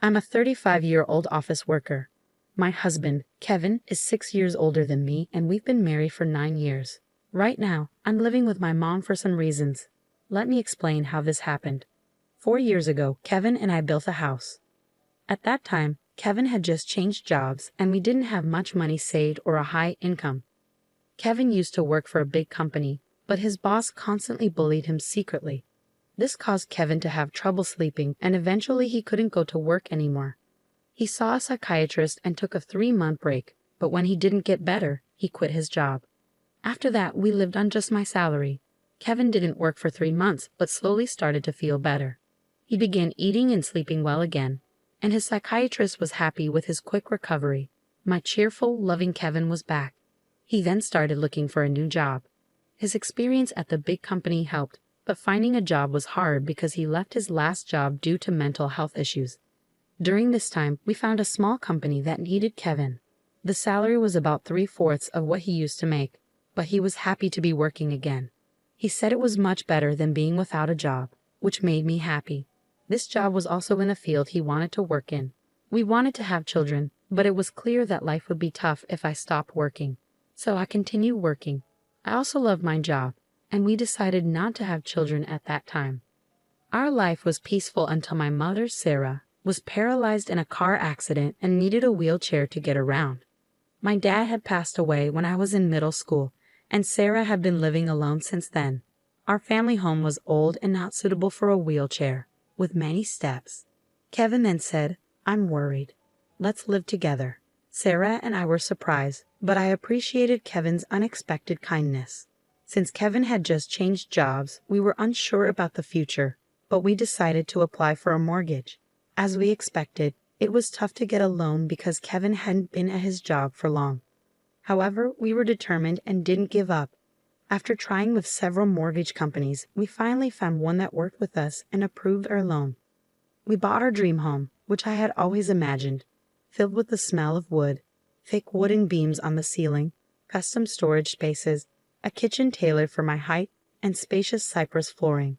I'm a 35-year-old office worker. My husband, Kevin, is 6 years older than me, and we've been married for 9 years. Right now, I'm living with my mom for some reasons. Let me explain how this happened. 4 years ago, Kevin and I built a house. At that time, Kevin had just changed jobs, and we didn't have much money saved or a high income. Kevin used to work for a big company, but his boss constantly bullied him secretly. This caused Kevin to have trouble sleeping, and eventually he couldn't go to work anymore. He saw a psychiatrist and took a 3-month break, but when he didn't get better, he quit his job. After that, we lived on just my salary. Kevin didn't work for 3 months, but slowly started to feel better. He began eating and sleeping well again, and his psychiatrist was happy with his quick recovery. My cheerful, loving Kevin was back. He then started looking for a new job. His experience at the big company helped, but finding a job was hard because he left his last job due to mental health issues. During this time, we found a small company that needed Kevin. The salary was about 3/4 of what he used to make, but he was happy to be working again. He said it was much better than being without a job, which made me happy. This job was also in a field he wanted to work in. We wanted to have children, but it was clear that life would be tough if I stopped working. So I continued working. I also loved my job, and we decided not to have children at that time. Our life was peaceful until my mother, Sarah, was paralyzed in a car accident and needed a wheelchair to get around. My dad had passed away when I was in middle school, and Sarah had been living alone since then. Our family home was old and not suitable for a wheelchair, with many steps. Kevin then said, "I'm worried. Let's live together." Sarah and I were surprised, but I appreciated Kevin's unexpected kindness. Since Kevin had just changed jobs, we were unsure about the future, but we decided to apply for a mortgage. As we expected, it was tough to get a loan because Kevin hadn't been at his job for long. However, we were determined and didn't give up. After trying with several mortgage companies, we finally found one that worked with us and approved our loan. We bought our dream home, which I had always imagined, filled with the smell of wood, thick wooden beams on the ceiling, custom storage spaces, a kitchen tailored for my height, and spacious cypress flooring.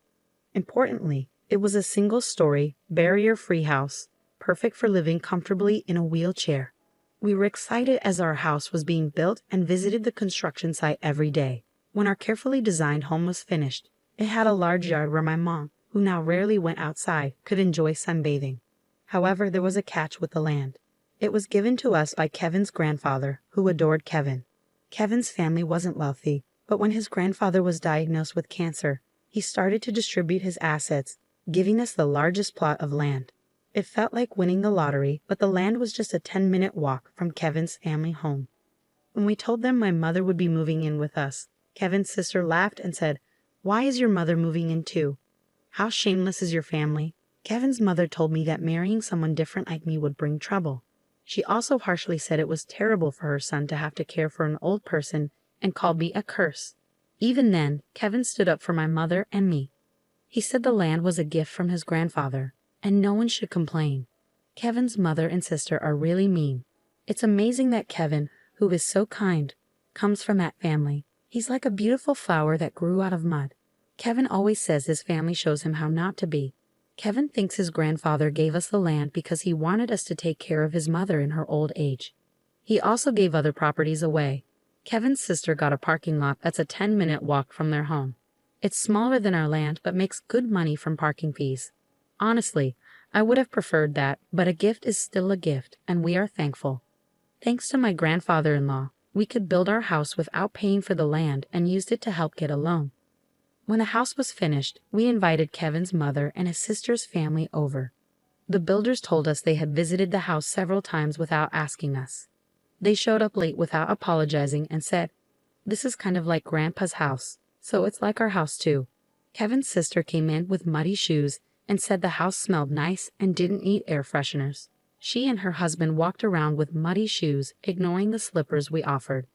Importantly, it was a single-story, barrier-free house, perfect for living comfortably in a wheelchair. We were excited as our house was being built and visited the construction site every day. When our carefully designed home was finished, it had a large yard where my mom, who now rarely went outside, could enjoy sunbathing. However, there was a catch with the land. It was given to us by Kevin's grandfather, who adored Kevin. Kevin's family wasn't wealthy, but when his grandfather was diagnosed with cancer, he started to distribute his assets, giving us the largest plot of land. It felt like winning the lottery, but the land was just a 10-minute walk from Kevin's family home. When we told them my mother would be moving in with us, Kevin's sister laughed and said, "Why is your mother moving in too? How shameless is your family?" Kevin's mother told me that marrying someone different like me would bring trouble. She also harshly said it was terrible for her son to have to care for an old person and called me a curse. Even then, Kevin stood up for my mother and me. He said the land was a gift from his grandfather, and no one should complain. Kevin's mother and sister are really mean. It's amazing that Kevin, who is so kind, comes from that family. He's like a beautiful flower that grew out of mud. Kevin always says his family shows him how not to be. Kevin thinks his grandfather gave us the land because he wanted us to take care of his mother in her old age. He also gave other properties away. Kevin's sister got a parking lot that's a 10-minute walk from their home. It's smaller than our land but makes good money from parking fees. Honestly, I would have preferred that, but a gift is still a gift, and we are thankful. Thanks to my grandfather-in-law, we could build our house without paying for the land and used it to help get a loan. When the house was finished, we invited Kevin's mother and his sister's family over. The builders told us they had visited the house several times without asking us. They showed up late without apologizing and said, "This is kind of like Grandpa's house, so it's like our house too." Kevin's sister came in with muddy shoes and said the house smelled nice and didn't need air fresheners. She and her husband walked around with muddy shoes, ignoring the slippers we offered.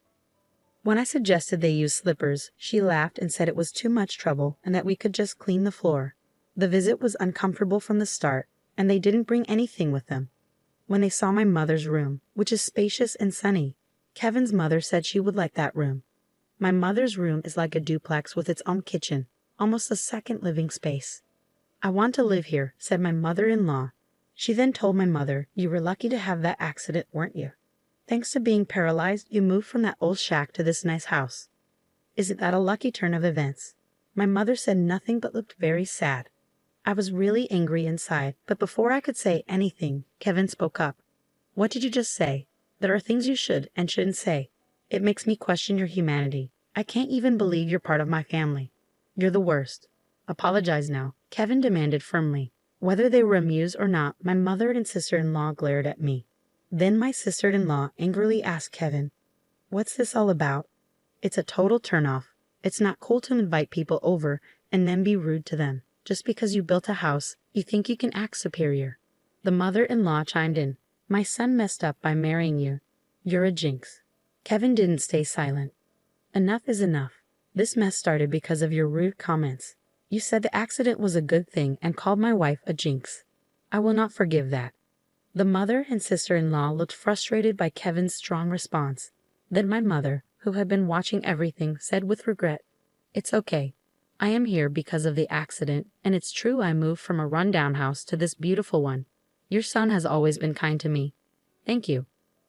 When I suggested they use slippers, she laughed and said it was too much trouble and that we could just clean the floor. The visit was uncomfortable from the start, and they didn't bring anything with them. When they saw my mother's room, which is spacious and sunny, Kevin's mother said she would like that room. My mother's room is like a duplex with its own kitchen, almost a second living space. "I want to live here," said my mother-in-law. She then told my mother, "You were lucky to have that accident, weren't you? Thanks to being paralyzed, you moved from that old shack to this nice house. Isn't that a lucky turn of events?" My mother said nothing but looked very sad. I was really angry inside, but before I could say anything, Kevin spoke up. "What did you just say? There are things you should and shouldn't say. It makes me question your humanity. I can't even believe you're part of my family. You're the worst. Apologize now," Kevin demanded firmly. Whether they were amused or not, my mother and sister-in-law glared at me. Then my sister-in-law angrily asked Kevin, "What's this all about?" "It's a total turnoff. It's not cool to invite people over and then be rude to them. Just because you built a house, you think you can act superior." The mother-in-law chimed in. "My son messed up by marrying you. You're a jinx." Kevin didn't stay silent. "Enough is enough. This mess started because of your rude comments. You said the accident was a good thing and called my wife a jinx. I will not forgive that." The mother and sister-in-law looked frustrated by Kevin's strong response. Then my mother, who had been watching everything, said with regret, "It's okay. I am here because of the accident, and it's true I moved from a rundown house to this beautiful one. Your son has always been kind to me. Thank you."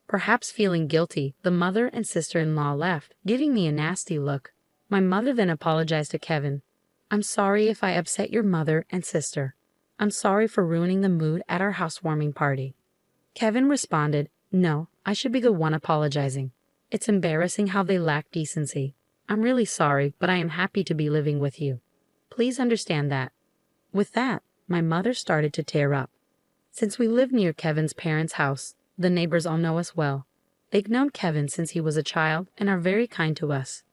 Perhaps feeling guilty, the mother and sister-in-law left, giving me a nasty look. My mother then apologized to Kevin. "I'm sorry if I upset your mother and sister. I'm sorry for ruining the mood at our housewarming party." Kevin responded, "No, I should be the one apologizing. It's embarrassing how they lack decency. I'm really sorry, but I am happy to be living with you. Please understand that." With that, my mother started to tear up. Since we live near Kevin's parents' house, the neighbors all know us well. They've known Kevin since he was a child and are very kind to us.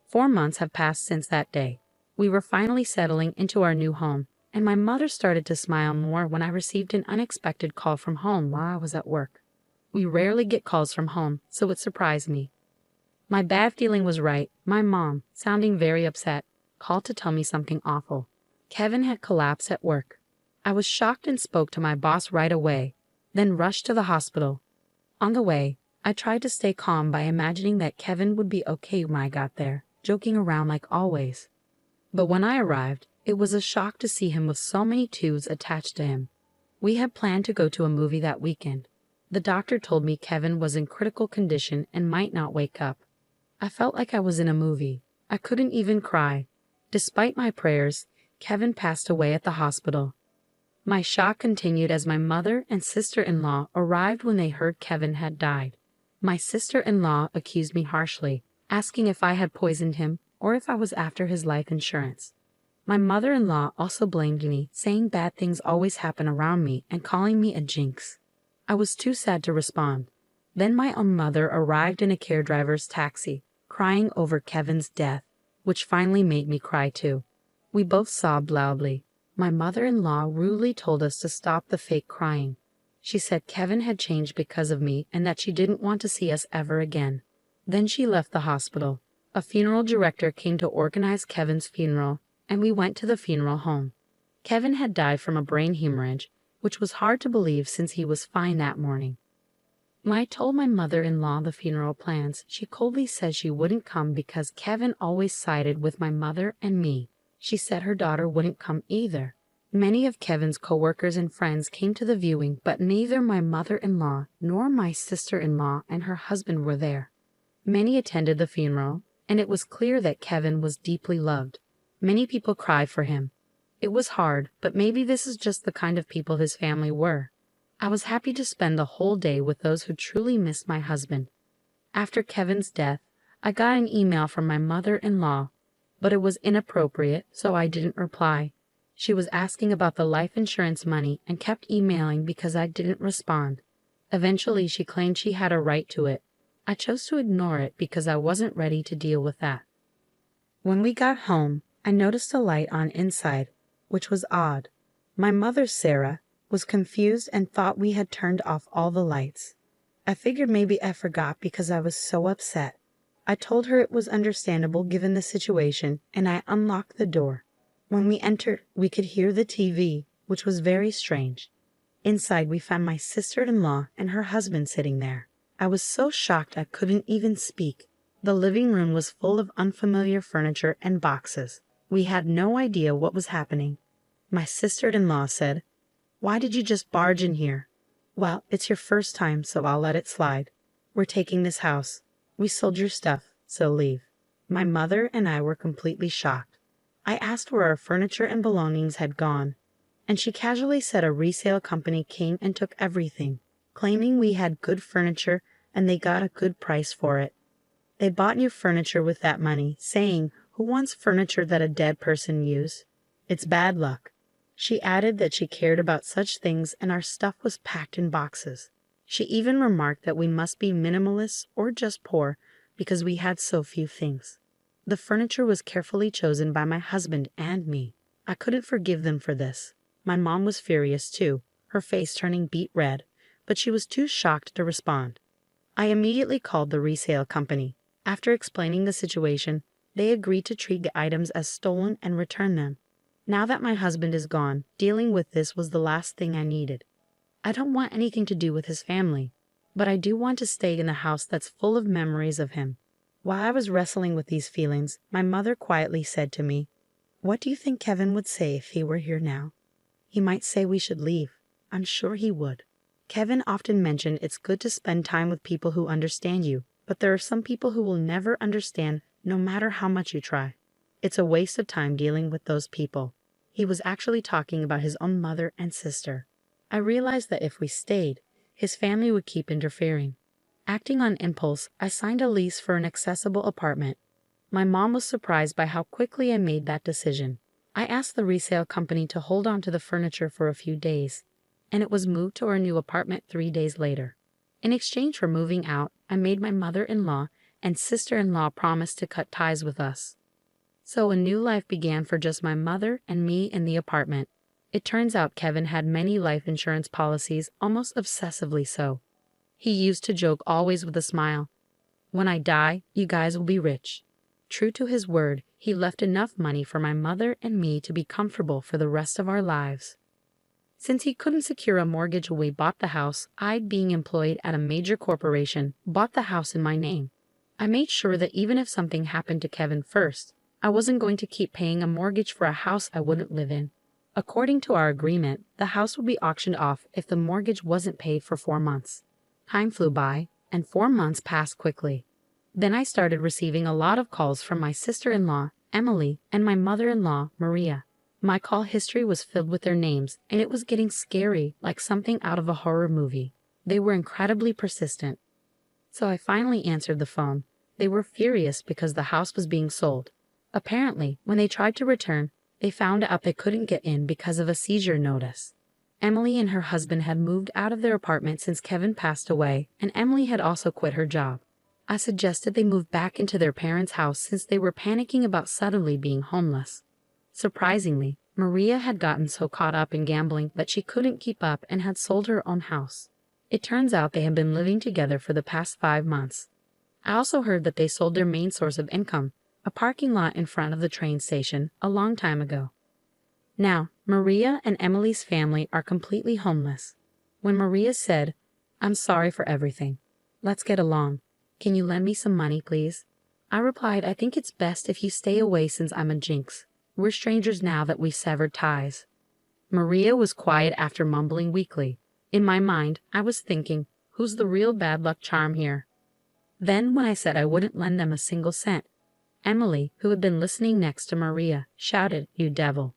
4 months have passed since that day. We were finally settling into our new home, and my mother started to smile more when I received an unexpected call from home while I was at work. We rarely get calls from home, so it surprised me. My bad feeling was right. My mom, sounding very upset, called to tell me something awful. Kevin had collapsed at work. I was shocked and spoke to my boss right away, then rushed to the hospital. On the way, I tried to stay calm by imagining that Kevin would be okay when I got there, joking around like always. But when I arrived, it was a shock to see him with so many tubes attached to him. We had planned to go to a movie that weekend. The doctor told me Kevin was in critical condition and might not wake up. I felt like I was in a movie. I couldn't even cry. Despite my prayers, Kevin passed away at the hospital. My shock continued as my mother and sister-in-law arrived when they heard Kevin had died. My sister-in-law accused me harshly, asking if I had poisoned him or if I was after his life insurance. My mother-in-law also blamed me, saying bad things always happen around me and calling me a jinx. I was too sad to respond. Then my own mother arrived in a care driver's taxi, crying over Kevin's death, which finally made me cry too. We both sobbed loudly. My mother-in-law rudely told us to stop the fake crying. She said Kevin had changed because of me and that she didn't want to see us ever again. Then she left the hospital. A funeral director came to organize Kevin's funeral, and we went to the funeral home. Kevin had died from a brain hemorrhage, which was hard to believe since he was fine that morning. When I told my mother-in-law the funeral plans, she coldly said she wouldn't come because Kevin always sided with my mother and me. She said her daughter wouldn't come either. Many of Kevin's coworkers and friends came to the viewing, but neither my mother-in-law nor my sister-in-law and her husband were there. Many attended the funeral, and it was clear that Kevin was deeply loved. Many people cried for him. It was hard, but maybe this is just the kind of people his family were. I was happy to spend the whole day with those who truly missed my husband. After Kevin's death, I got an email from my mother-in-law, but it was inappropriate, so I didn't reply. She was asking about the life insurance money and kept emailing because I didn't respond. Eventually, she claimed she had a right to it. I chose to ignore it because I wasn't ready to deal with that. When we got home, I noticed a light on inside, which was odd. My mother, Sarah, was confused and thought we had turned off all the lights. I figured maybe I forgot because I was so upset. I told her it was understandable given the situation, and I unlocked the door. When we entered, we could hear the TV, which was very strange. Inside, we found my sister-in-law and her husband sitting there. I was so shocked I couldn't even speak. The living room was full of unfamiliar furniture and boxes. We had no idea what was happening. My sister-in-law said, Why did you just barge in here? Well, it's your first time, so I'll let it slide. We're taking this house. We sold your stuff, so leave. My mother and I were completely shocked. I asked where our furniture and belongings had gone, and she casually said a resale company came and took everything, claiming we had good furniture and they got a good price for it. They bought new furniture with that money, saying, "Who wants furniture that a dead person used? It's bad luck." She added that she cared about such things and our stuff was packed in boxes. She even remarked that we must be minimalists or just poor because we had so few things. The furniture was carefully chosen by my husband and me. I couldn't forgive them for this. My mom was furious too, her face turning beet red, but she was too shocked to respond. I immediately called the resale company. After explaining the situation, they agreed to treat the items as stolen and return them. Now that my husband is gone, dealing with this was the last thing I needed. I don't want anything to do with his family, but I do want to stay in a house that's full of memories of him. While I was wrestling with these feelings, my mother quietly said to me, "What do you think Kevin would say if he were here now?" "He might say we should leave. I'm sure he would." Kevin often mentioned it's good to spend time with people who understand you, but there are some people who will never understand no matter how much you try. It's a waste of time dealing with those people. He was actually talking about his own mother and sister. I realized that if we stayed, his family would keep interfering. Acting on impulse, I signed a lease for an accessible apartment. My mom was surprised by how quickly I made that decision. I asked the resale company to hold on to the furniture for a few days, and it was moved to our new apartment 3 days later. In exchange for moving out, I made my mother-in-law and sister-in-law promise to cut ties with us. So a new life began for just my mother and me in the apartment. It turns out Kevin had many life insurance policies, almost obsessively so. He used to joke always with a smile, "When I die, you guys will be rich." True to his word, he left enough money for my mother and me to be comfortable for the rest of our lives. Since he couldn't secure a mortgage when we bought the house, I, being employed at a major corporation, bought the house in my name. I made sure that even if something happened to Kevin first, I wasn't going to keep paying a mortgage for a house I wouldn't live in. According to our agreement, the house would be auctioned off if the mortgage wasn't paid for 4 months. Time flew by, and 4 months passed quickly. Then I started receiving a lot of calls from my sister-in-law, Emily, and my mother-in-law, Maria. My call history was filled with their names, and it was getting scary, like something out of a horror movie. They were incredibly persistent. So I finally answered the phone. They were furious because the house was being sold. Apparently, when they tried to return, they found out they couldn't get in because of a seizure notice. Emily and her husband had moved out of their apartment since Kevin passed away, and Emily had also quit her job. I suggested they move back into their parents' house since they were panicking about suddenly being homeless. Surprisingly, Maria had gotten so caught up in gambling that she couldn't keep up and had sold her own house. It turns out they had been living together for the past 5 months. I also heard that they sold their main source of income, a parking lot in front of the train station, a long time ago. Now, Maria and Emily's family are completely homeless. When Maria said, "I'm sorry for everything. Let's get along. Can you lend me some money, please?" I replied, "I think it's best if you stay away since I'm a jinx. We're strangers now that we've severed ties." Maria was quiet after mumbling weakly. In my mind, I was thinking, who's the real bad luck charm here? Then, when I said I wouldn't lend them a single cent, Emily, who had been listening next to Maria, shouted, "You devil.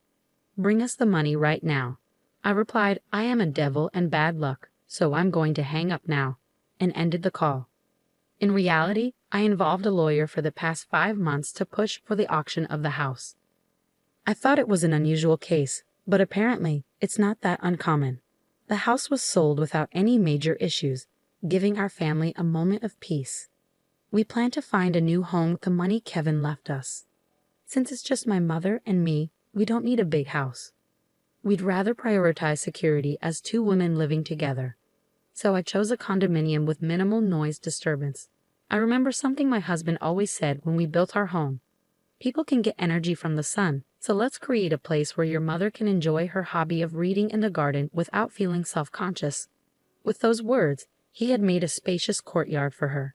Bring us the money right now." I replied, "I am a devil and bad luck, so I'm going to hang up now," and ended the call. In reality, I involved a lawyer for the past 5 months to push for the auction of the house. I thought it was an unusual case, but apparently it's not that uncommon. The house was sold without any major issues, giving our family a moment of peace. We plan to find a new home with the money Kevin left us. Since it's just my mother and me, we don't need a big house. We'd rather prioritize security as 2 women living together. So I chose a condominium with minimal noise disturbance. I remember something my husband always said when we built our home. People can get energy from the sun, so let's create a place where your mother can enjoy her hobby of reading in the garden without feeling self-conscious. With those words, he had made a spacious courtyard for her.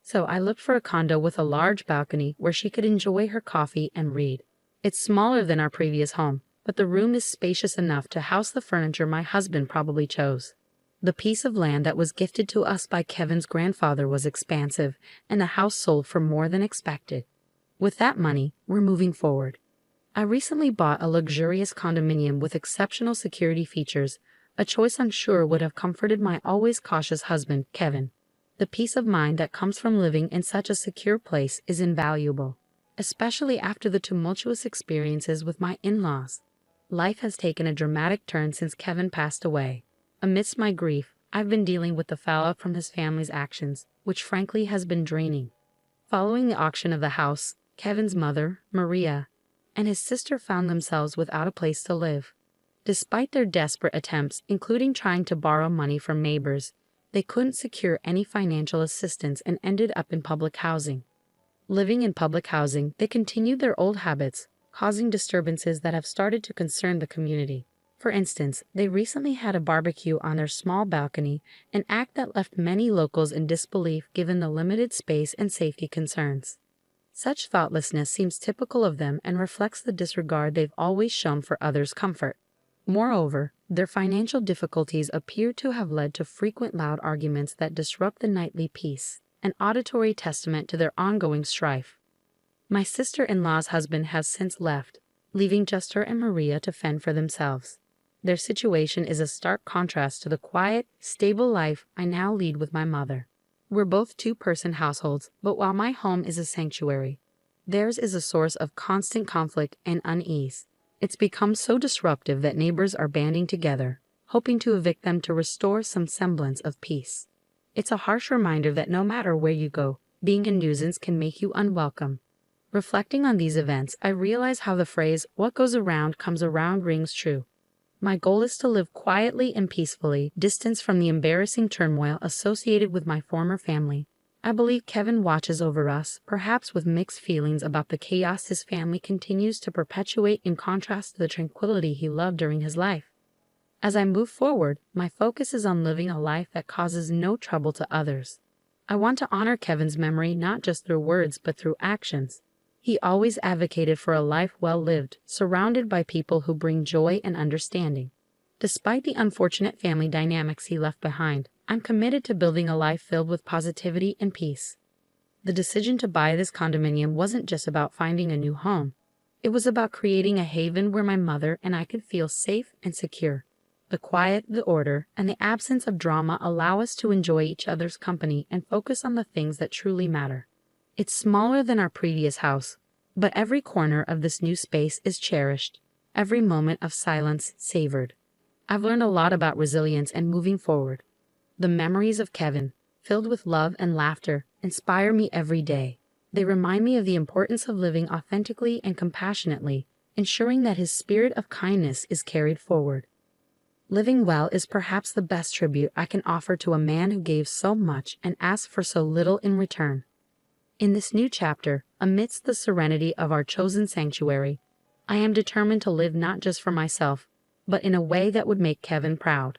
So I looked for a condo with a large balcony where she could enjoy her coffee and read. It's smaller than our previous home, but the room is spacious enough to house the furniture my husband probably chose. The piece of land that was gifted to us by Kevin's grandfather was expansive, and the house sold for more than expected. With that money, we're moving forward. I recently bought a luxurious condominium with exceptional security features, a choice I'm sure would have comforted my always cautious husband, Kevin. The peace of mind that comes from living in such a secure place is invaluable, especially after the tumultuous experiences with my in-laws. Life has taken a dramatic turn since Kevin passed away. Amidst my grief, I've been dealing with the fallout from his family's actions, which frankly has been draining. Following the auction of the house, Kevin's mother, Maria, and his sister found themselves without a place to live. Despite their desperate attempts, including trying to borrow money from neighbors, they couldn't secure any financial assistance and ended up in public housing. Living in public housing, they continued their old habits, causing disturbances that have started to concern the community. For instance, they recently had a barbecue on their small balcony, an act that left many locals in disbelief given the limited space and safety concerns. Such thoughtlessness seems typical of them and reflects the disregard they've always shown for others' comfort. Moreover, their financial difficulties appear to have led to frequent loud arguments that disrupt the nightly peace, an auditory testament to their ongoing strife. My sister-in-law's husband has since left, leaving just her and Maria to fend for themselves. Their situation is a stark contrast to the quiet, stable life I now lead with my mother. We're both two-person households, but while my home is a sanctuary, theirs is a source of constant conflict and unease. It's become so disruptive that neighbors are banding together, hoping to evict them to restore some semblance of peace. It's a harsh reminder that no matter where you go, being a nuisance can make you unwelcome. Reflecting on these events, I realize how the phrase, "what goes around comes around," rings true. My goal is to live quietly and peacefully, distanced from the embarrassing turmoil associated with my former family. I believe Kevin watches over us, perhaps with mixed feelings about the chaos his family continues to perpetuate in contrast to the tranquility he loved during his life. As I move forward, my focus is on living a life that causes no trouble to others. I want to honor Kevin's memory not just through words but through actions. He always advocated for a life well lived, surrounded by people who bring joy and understanding. Despite the unfortunate family dynamics he left behind, I'm committed to building a life filled with positivity and peace. The decision to buy this condominium wasn't just about finding a new home. It was about creating a haven where my mother and I could feel safe and secure. The quiet, the order, and the absence of drama allow us to enjoy each other's company and focus on the things that truly matter. It's smaller than our previous house, but every corner of this new space is cherished, every moment of silence savored. I've learned a lot about resilience and moving forward. The memories of Kevin, filled with love and laughter, inspire me every day. They remind me of the importance of living authentically and compassionately, ensuring that his spirit of kindness is carried forward. Living well is perhaps the best tribute I can offer to a man who gave so much and asked for so little in return. In this new chapter, amidst the serenity of our chosen sanctuary, I am determined to live not just for myself, but in a way that would make Kevin proud.